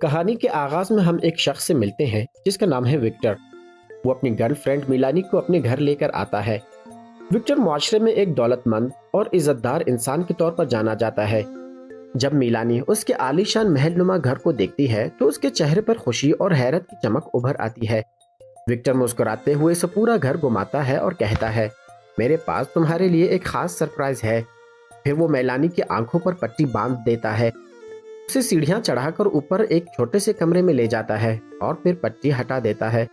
کہانی کے آغاز میں ہم ایک شخص سے ملتے ہیں جس کا نام ہے وکٹر۔ وہ اپنی گرل فرینڈ میلانی کو اپنے گھر لے کر آتا ہے۔ وکٹر معاشرے میں ایک دولت مند اور عزت دار انسان کے طور پر جانا جاتا ہے۔ جب میلانی اس کے عالی شان محل نما گھر کو دیکھتی ہے تو اس کے چہرے پر خوشی اور حیرت کی چمک ابھر آتی ہے۔ وکٹر مسکراتے ہوئے اسے پورا گھر گھماتا ہے اور کہتا ہے، میرے پاس تمہارے لیے ایک خاص سرپرائز ہے۔ پھر وہ میلانی کی آنکھوں پر پٹی باندھ دیتا ہے، اسے سیڑھیاں چڑھا کر اوپر ایک چھوٹے سے کمرے میں لے جاتا ہے اور پھر پٹی ہٹا دیتا ہے۔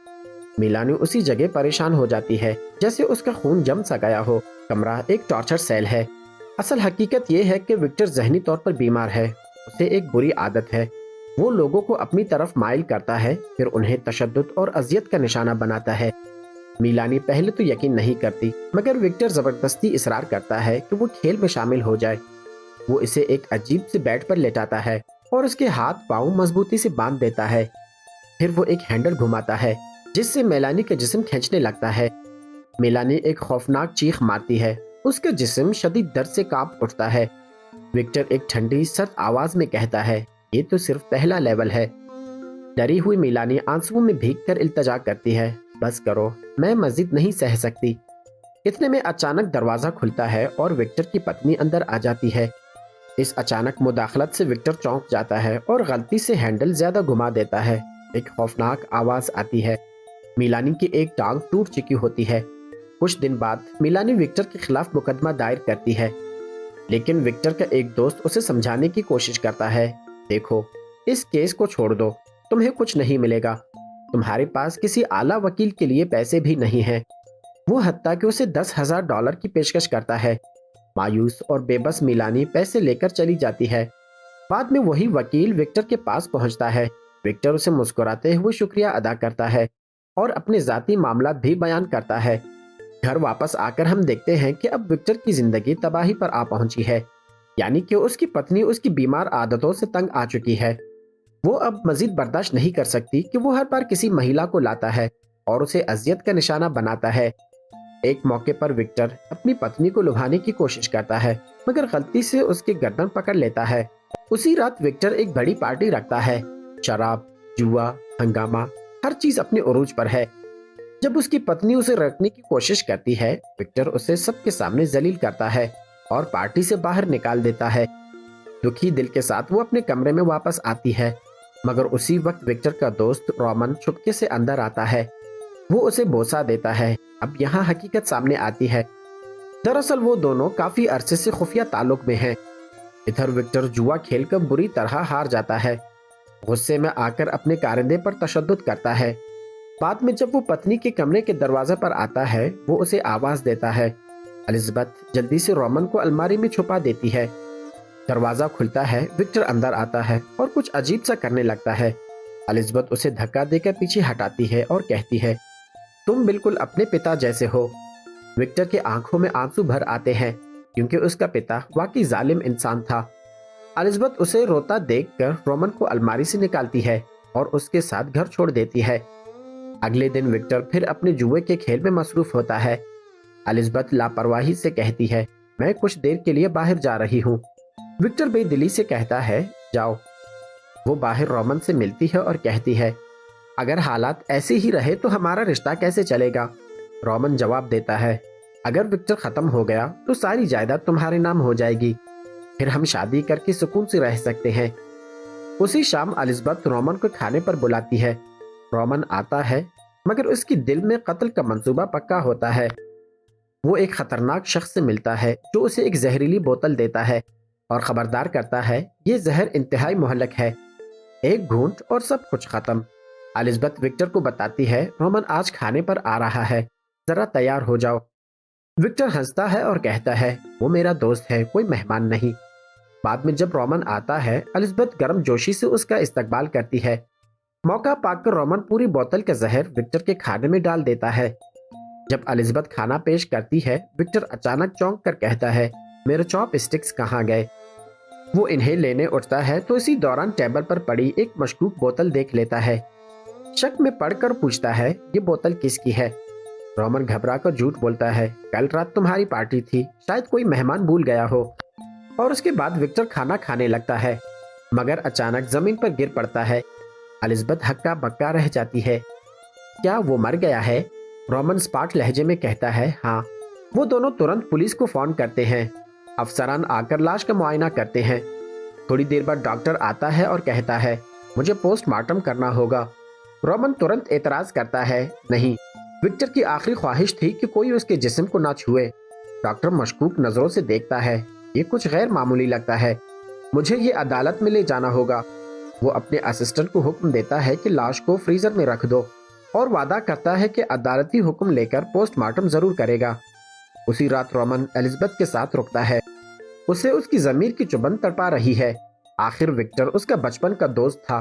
میلانی اسی جگہ پریشان ہو جاتی ہے جیسے اس کا خون جم سا گیا ہو۔ کمرہ ایک ٹارچر سیل ہے۔ اصل حقیقت یہ ہے کہ وکٹر ذہنی طور پر بیمار ہے۔ اسے ایک بری عادت ہے، وہ لوگوں کو اپنی طرف مائل کرتا ہے پھر انہیں تشدد اور اذیت کا نشانہ بناتا ہے۔ میلانی پہلے تو یقین نہیں کرتی مگر وکٹر زبردستی اصرار کرتا ہے کہ وہ کھیل میں شامل ہو جائے۔ وہ اسے ایک عجیب سے بیڈ پر لٹاتا ہے اور اس کے ہاتھ پاؤں مضبوطی سے باندھ دیتا ہے۔ پھر وہ ایک ہینڈل گھماتا ہے جس سے میلانی کا جسم کھینچنے لگتا ہے۔ میلانی ایک خوفناک چیخ مارتی ہے، اس کا جسم شدید درد سے کانپ اٹھتا ہے۔ وکٹر ایک ٹھنڈی سرد آواز میں کہتا ہے، یہ تو صرف پہلا لیول ہے۔ ڈری ہوئی میلانی آنسوؤں میں بھیگ کر التجا کرتی ہے، بس کرو، میں مزید نہیں سہ سکتی۔ اتنے میں اچانک دروازہ کھلتا ہے اور وکٹر کی پتنی اندر آ جاتی ہے۔ اس اچانک مداخلت سے وکٹر چونک جاتا ہے اور غلطی سے ہینڈل زیادہ گھما دیتا ہے۔ ایک خوفناک آواز آتی ہے۔ میلانی کی ایک ٹانگ ٹوٹ چکی ہوتی ہے۔ کچھ دن بعد میلانی وکٹر کے خلاف مقدمہ دائر کرتی ہے، لیکن وکٹر کا ایک دوست اسے سمجھانے کی کوشش کرتا ہے، دیکھو، اس کیس کو چھوڑ دو، تمہیں کچھ نہیں ملے گا، تمہارے پاس کسی اعلیٰ وکیل کے لیے پیسے بھی نہیں ہیں۔ وہ حتیٰ کہ اسے $10,000 کی پیشکش کرتا ہے۔ مایوس اور بے بس میلانی پیسے لے کر چلی جاتی ہے۔ بعد میں وہی وکیل وکٹر کے پاس پہنچتا ہے۔ وکٹر اسے مسکراتے ہوئے شکریہ ادا کرتا ہے اور اپنے ذاتی معاملات بھی بیان کرتا ہے۔ گھر واپس آ کر ہم دیکھتے ہیں کہ اب وکٹر کی زندگی تباہی پر آ پہنچی ہے، یعنی کہ اس کی پتنی اس کی بیمار عادتوں سے تنگ آ چکی ہے۔ وہ اب مزید برداشت نہیں کر سکتی کہ وہ ہر بار کسی مہیلا کو لاتا ہے اور اسے اذیت کا نشانہ بناتا ہے۔ ایک موقع پر وکٹر اپنی پتنی کو لبھانے کی کوشش کرتا ہے مگر غلطی سے اس کی گردن پکڑ لیتا ہے۔ اسی رات وکٹر ایک بڑی پارٹی رکھتا ہے۔ شراب، جوا، ہنگامہ، ہر چیز اپنے عروج پر ہے۔ جب اس کی پتنی اسے روکنے کی کوشش کرتی ہے، وکٹر اسے سب کے سامنے ذلیل کرتا ہے اور پارٹی سے باہر نکال دیتا ہے۔ دکھی دل کے ساتھ وہ اپنے کمرے میں واپس آتی ہے مگر اسی وقت وکٹر کا دوست رومن چھپکے سے اندر آتا ہے۔ وہ اسے بوسہ دیتا ہے۔ اب یہاں حقیقت سامنے آتی ہے، دراصل وہ دونوں کافی عرصے سے خفیہ تعلق میں ہیں۔ ادھر وکٹر جوا کھیل کر بری طرح ہار جاتا ہے، غصے میں آ کر اپنے کارندے پر تشدد کرتا ہے۔ بعد میں جب وہ پتنی کے کمرے کے دروازے پر آتا ہے وہ اسے آواز دیتا ہے۔ الزبتھ جلدی سے رومن کو الماری میں چھپا دیتی ہے۔ دروازہ کھلتا ہے، وکٹر اندر آتا ہے اور کچھ عجیب سا کرنے لگتا ہے۔ الزبتھ اسے دھکا دے کر پیچھے ہٹاتی ہے اور کہتی ہے، تم بالکل اپنے پتا جیسے ہو۔ وکٹر کے آنکھوں میں آنسو بھر آتے ہیں کیونکہ اس کا پتا واقعی ظالم انسان تھا۔ الزبتھ اسے روتا دیکھ کر رومن کو الماری سے نکالتی ہے اور اس کے ساتھ گھر چھوڑ دیتی ہے۔ اگلے دن وکٹر پھر اپنے جوئے کے کھیل میں مصروف ہوتا ہے۔ الزبتھ لاپرواہی سے کہتی ہے، میں کچھ دیر کے لیے باہر جا رہی ہوں۔ وکٹر بے دلی سے کہتا ہے، جاؤ۔ وہ باہر رومن سے ملتی ہے اور کہتی ہے، اگر حالات ایسے ہی رہے تو ہمارا رشتہ کیسے چلے گا؟ رومن جواب دیتا ہے، اگر وکٹر ختم ہو گیا تو ساری جائیداد تمہارے نام ہو جائے گی، پھر ہم شادی کر کے سکون سے رہ سکتے ہیں۔ اسی شام الزبتھ رومن کو کھانے پر بلاتی ہے۔ رومن آتا ہے مگر اس کی دل میں قتل کا منصوبہ پکا ہوتا ہے۔ وہ ایک خطرناک شخص سے ملتا ہے جو اسے ایک زہریلی بوتل دیتا ہے اور خبردار کرتا ہے، یہ زہر انتہائی مہلک ہے، ایک گھونٹ اور سب کچھ ختم۔ الزبتھ وکٹر کو بتاتی ہے، رومن آج کھانے پر آ رہا ہے، ذرا تیار ہو جاؤ۔ وکٹر ہنستا ہے اور کہتا ہے، وہ میرا دوست ہے، کوئی مہمان نہیں۔ بعد میں جب رومن آتا ہے، الزبتھ گرم جوشی سے اس کا استقبال کرتی ہے۔ موقع پا کر رومن پوری بوتل کا زہر وکٹر کے کھانے میں ڈال دیتا ہے۔ جب الزبتھ کھانا پیش کرتی ہے، وکٹر اچانک چونک کر کہتا ہے، میرے چاپ اسٹکس کہاں گئے؟ وہ انہیں لینے اٹھتا ہے تو اسی دوران ٹیبل پر پڑی ایک مشکوک بوتل دیکھ لیتا ہے۔ शक में पड़कर पूछता है, ये बोतल किसकी है? रोमन घबरा कर झूठ बोलता है, कल रात तुम्हारी पार्टी थी, शायद कोई मेहमान भूल गया हो। और उसके बाद विक्टर खाना खाने लगता है, मगर अचानक जमीन पर गिर पड़ता है। एलिजाबेथ हक्का बक्का रह जाती है। क्या वो मर गया है? रोमन स्पार्ट लहजे में कहता है, हाँ। वो दोनों तुरंत पुलिस को फोन करते हैं। अफसरान आकर लाश का मुआयना करते हैं। थोड़ी देर बाद डॉक्टर आता है और कहता है, मुझे पोस्टमार्टम करना होगा। रोमन तुरंत एतराज करता है, नहीं, विक्टर की आखिरी ख्वाहिश थी कि कोई उसके जिस्म को ना छुए। डॉक्टर मशकूक नजरों से देखता है, ये कुछ गैर मामूली लगता है, मुझे ये अदालत में ले जाना होगा। वो अपने असिस्टेंट को हुक्म देता है कि लाश को फ्रीजर में रख दो और वादा करता है कि अदालती हुक्म लेकर पोस्टमार्टम जरूर करेगा। उसी रात रोमन एलिजाबेथ के साथ रुकता है। उसे उसकी जमीर की चुभन तड़पा रही है। आखिर विक्टर उसका बचपन का दोस्त था।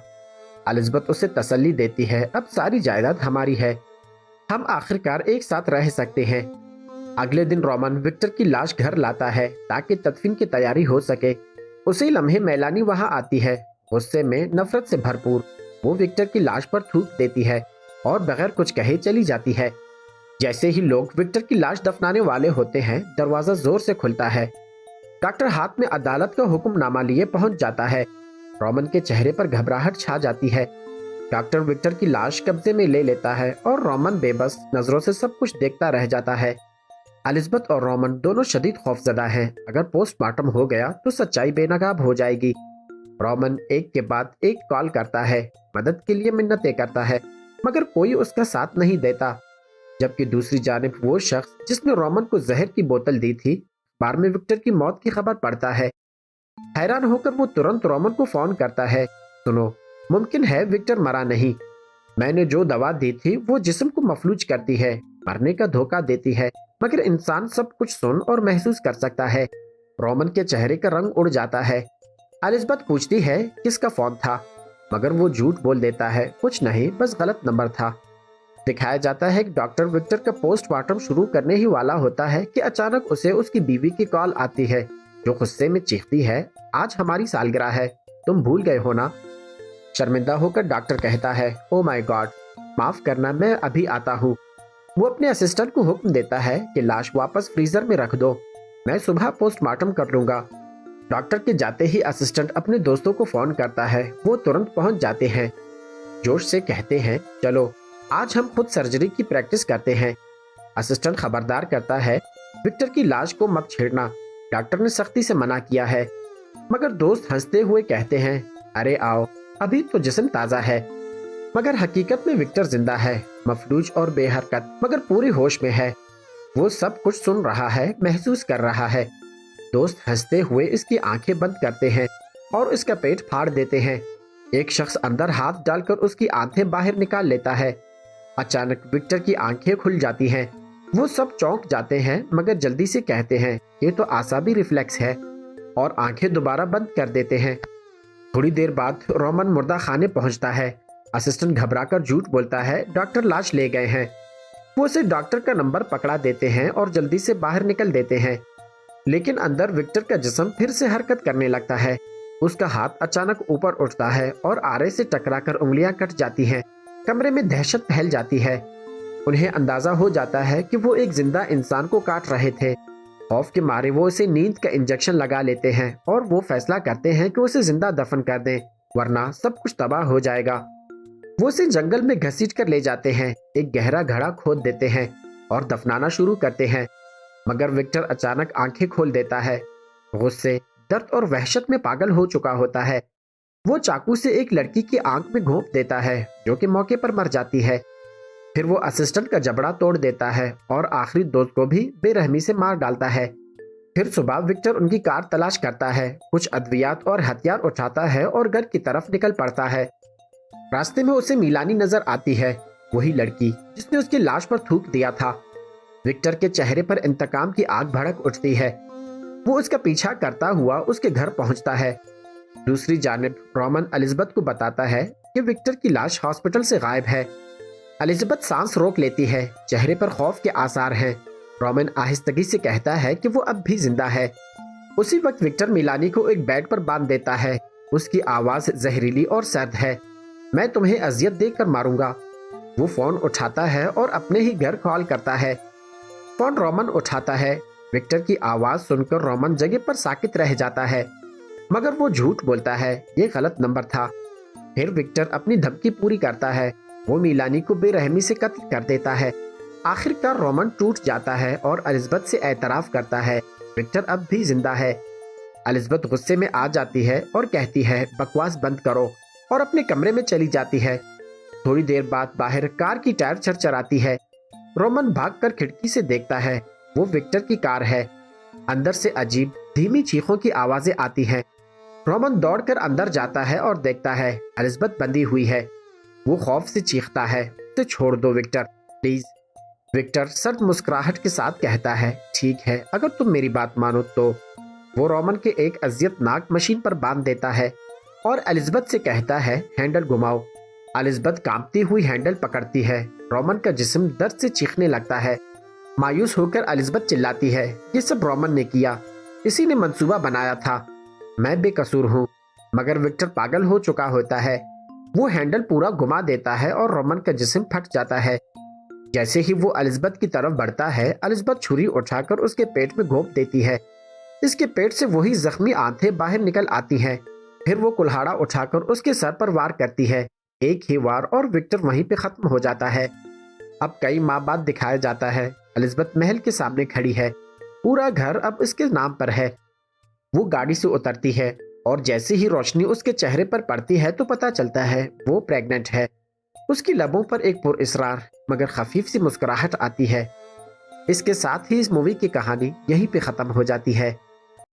एलिजाबेथ उसे तसल्ली देती है, अब सारी जायदाद हमारी है, हम आखिरकार एक साथ रह सकते हैं। अगले दिन रोमन विक्टर की लाश घर लाता है ताकि तदफीन की तैयारी हो सके। उसी लम्हे मेलानी वहां आती है, गुस्से में नफरत से भरपूर। वो विक्टर की लाश पर थूक देती है और बगैर कुछ कहे चली जाती है। जैसे ही लोग विक्टर की लाश दफनाने वाले होते हैं, दरवाजा जोर से खुलता है। डॉक्टर हाथ में अदालत का हुक्मनामा लिए पहुंच जाता है। रोमन के चेहरे पर घबराहट छा जाती है। डॉक्टर विक्टर की लाश कब्जे में ले लेता है और रोमन बेबस नजरों से सब कुछ देखता रह जाता है। एलिजाबेथ और रोमन दोनों शदीद खौफजदा हैं। अगर पोस्टमार्टम हो गया तो सच्चाई बेनकाब हो जाएगी। रोमन एक के बाद एक कॉल करता है, मदद के लिए मिन्नतें करता है, मगर कोई उसका साथ नहीं देता। जबकि दूसरी जानिब वो शख्स जिसने रोमन को जहर की बोतल दी थी, बार में विक्टर की मौत की खबर पड़ता है। हैरान होकर वो तुरंत रोमन को फोन करता है, सुनो, मुमकिन है विक्टर मरा नहीं। मैंने जो दवा दी थी वो जिस्म को मफलूज करती है, मरने का धोखा देती है, मगर इंसान सब कुछ सुन और महसूस कर सकता है। रोमन के चेहरे का रंग उड़ जाता है। एलिजाबेथ पूछती है, किसका फोन था? मगर वो झूठ बोल देता है, कुछ नहीं, बस गलत नंबर था। दिखाया जाता है कि डॉक्टर विक्टर का पोस्टमार्टम शुरू करने ही वाला होता है कि अचानक उसे उसकी बीवी की कॉल आती है, जो गुस्से में चीखती है, आज हमारी सालगिरह है, तुम भूल गए हो ना? शर्मिंदा होकर डॉक्टर कहता है, ओ माय गॉड, माफ करना, मैं अभी आता हूँ। वो अपने असिस्टेंट को हुक्म देता है कि लाश वापस फ्रीजर में रख दो, मैं सुबह पोस्टमार्टम कर लूंगा। डॉक्टर के जाते ही असिस्टेंट अपने दोस्तों को फोन करता है। वो तुरंत पहुंच जाते हैं, जोश से कहते हैं, चलो आज हम खुद सर्जरी की प्रैक्टिस करते हैं। असिस्टेंट खबरदार करता है, विक्टर की लाश को मत छेड़ना, डॉक्टर ने सख्ती से मना किया है। मगर दोस्त हंसते हुए कहते हैं, अरे आओ, अभी तो जिस्म ताजा है। मगर हकीकत में विक्टर जिंदा है, मफलूज और बेहरकत, मगर पूरी होश में है। वो सब कुछ सुन रहा है, महसूस कर रहा है। दोस्त हंसते हुए इसकी आंखें बंद करते हैं और इसका पेट फाड़ देते हैं। एक शख्स अंदर हाथ डालकर उसकी आंखें बाहर निकाल लेता है। अचानक विक्टर की आंखें खुल जाती हैं। वो सब चौंक जाते हैं, मगर जल्दी से कहते हैं, ये तो आसाबी रिफ्लेक्स है, और आंखें दोबारा बंद कर देते हैं। थोड़ी देर बाद रोमन मुर्दा खाने पहुंचता है। असिस्टेंट घबराकर झूठ बोलता है, डॉक्टर लाश ले गए हैं। वो उसे डॉक्टर का नंबर पकड़ा देते हैं और जल्दी से बाहर निकल देते हैं। लेकिन अंदर विक्टर का जिस्म फिर से हरकत करने लगता है। उसका हाथ अचानक ऊपर उठता है और आरे से टकराकर उंगलियां कट जाती हैं। कमरे में दहशत फैल जाती है। उन्हें अंदाजा हो जाता है कि वो एक जिंदा इंसान को काट रहे थे। खौफ के मारे वो उसे नींद का इंजेक्शन लगा लेते हैं और वो फैसला करते हैं कि उसे जिंदा दफन कर दें, वरना सब कुछ तबाह हो जाएगा। वो उसे जंगल में घसीट कर ले जाते हैं, एक गहरा घड़ा खोद देते हैं और दफनाना शुरू करते हैं। मगर विक्टर अचानक आंखें खोल देता है। गुस्से, दर्द और वहशत में पागल हो चुका होता है। वो चाकू से एक लड़की की आंख में घोंप देता है, जो कि मौके पर मर जाती है। फिर वो असिस्टेंट का जबड़ा तोड़ देता है और आखिरी दोस्त को भी बेरहमी से मार डालता है। फिर सुबह विक्टर उनकी कार तलाश करता है, कुछ अद्वियात और हथियार उठाता है और घर की तरफ निकल पड़ता है। रास्ते में उसे मिलानी नजर आती है, वही लड़की जिसने उसकी लाश पर थूक दिया था। विक्टर के चेहरे पर इंतकाम की आग भड़क उठती है। वो उसका पीछा करता हुआ उसके घर पहुंचता है। दूसरी जानिब रोमन एलिजाबेथ को बताता है कि विक्टर की लाश हॉस्पिटल से गायब है। एलिजाबेथ सांस रोक लेती है, चेहरे पर खौफ के आसार हैं। रोमन आहिस्तगी से कहता है कि वो अब भी जिंदा है। उसी वक्त विक्टर मिलानी को एक बेड पर बांध देता है। उसकी आवाज जहरीली और सर्द है, मैं तुम्हें अजियत देकर मारूंगा, वो फोन उठाता है और अपने ही घर कॉल करता है। फोन रोमन उठाता है। विक्टर की आवाज सुनकर रोमन जगह पर साकित रह जाता है, मगर वो झूठ बोलता है, ये गलत नंबर था। फिर विक्टर अपनी धमकी पूरी करता है। वो मिलानी को बेरहमी से कत्ल कर देता है। आखिरकार रोमन टूट जाता है और एलिज़ाबेथ से एतराफ करता है, विक्टर अब भी जिंदा है। एलिज़ाबेथ गुस्से में आ जाती है और कहती है, बकवास बंद करो, और अपने कमरे में चली जाती है। थोड़ी देर बाद बाहर कार की टायर चरचराती है। रोमन भागकर खिड़की से देखता है, वो विक्टर की कार है। अंदर से अजीब धीमी चीखों की आवाजें आती हैं। रोमन दौड़कर अंदर जाता है और देखता है एलिज़ाबेथ बंधी हुई है। वो खौफ से चीखता है, तो छोड़ दो विक्टर, प्लीज। विक्टर सर्द मुस्कुराहट के साथ कहता है, ठीक है, अगर तुम मेरी बात मानो तो। वो रोमन के एक अजियतनाक मशीन पर बांध देता है और एलिज़ाबेथ से कहता है, हैंडल घुमाओ। एलिज़ाबेथ कांपती हुई हैंडल पकड़ती है। रोमन का जिस्म दर्द से चीखने लगता है। मायूस होकर एलिज़ाबेथ चिल्लाती है, ये सब रोमन ने किया, इसी ने मंसूबा बनाया था, मैं बेकसूर हूँ। मगर विक्टर पागल हो चुका होता है। वो हैंडल पूरा घुमा देता है और रोमन का जिस्म फट जाता है। जैसे ही वो एलिज़ाबेथ की तरफ बढ़ता है, एलिज़ाबेथ छुरी उठाकर उसके पेट में घोंप देती है। इसके पेट से वही जख्मी आंतें बाहर निकल आती हैं। फिर वो कुल्हाड़ा उठाकर उसके सर पर वार करती है। एक ही वार और विक्टर वहीं पे खत्म हो जाता है। अब कई माह बाद दिखाया जाता है, एलिज़ाबेथ महल के सामने खड़ी है। पूरा घर अब इसके नाम पर है। वो गाड़ी से उतरती है और जैसे ही रोशनी उसके चेहरे पर पड़ती है तो पता चलता है वो प्रेग्नेंट है। उसकी लबों पर एक पुरइसरार मगर खफीफ सी मुस्कुराहट आती है। इसके साथ ही इस मूवी की कहानी यहीं पे खत्म हो जाती है।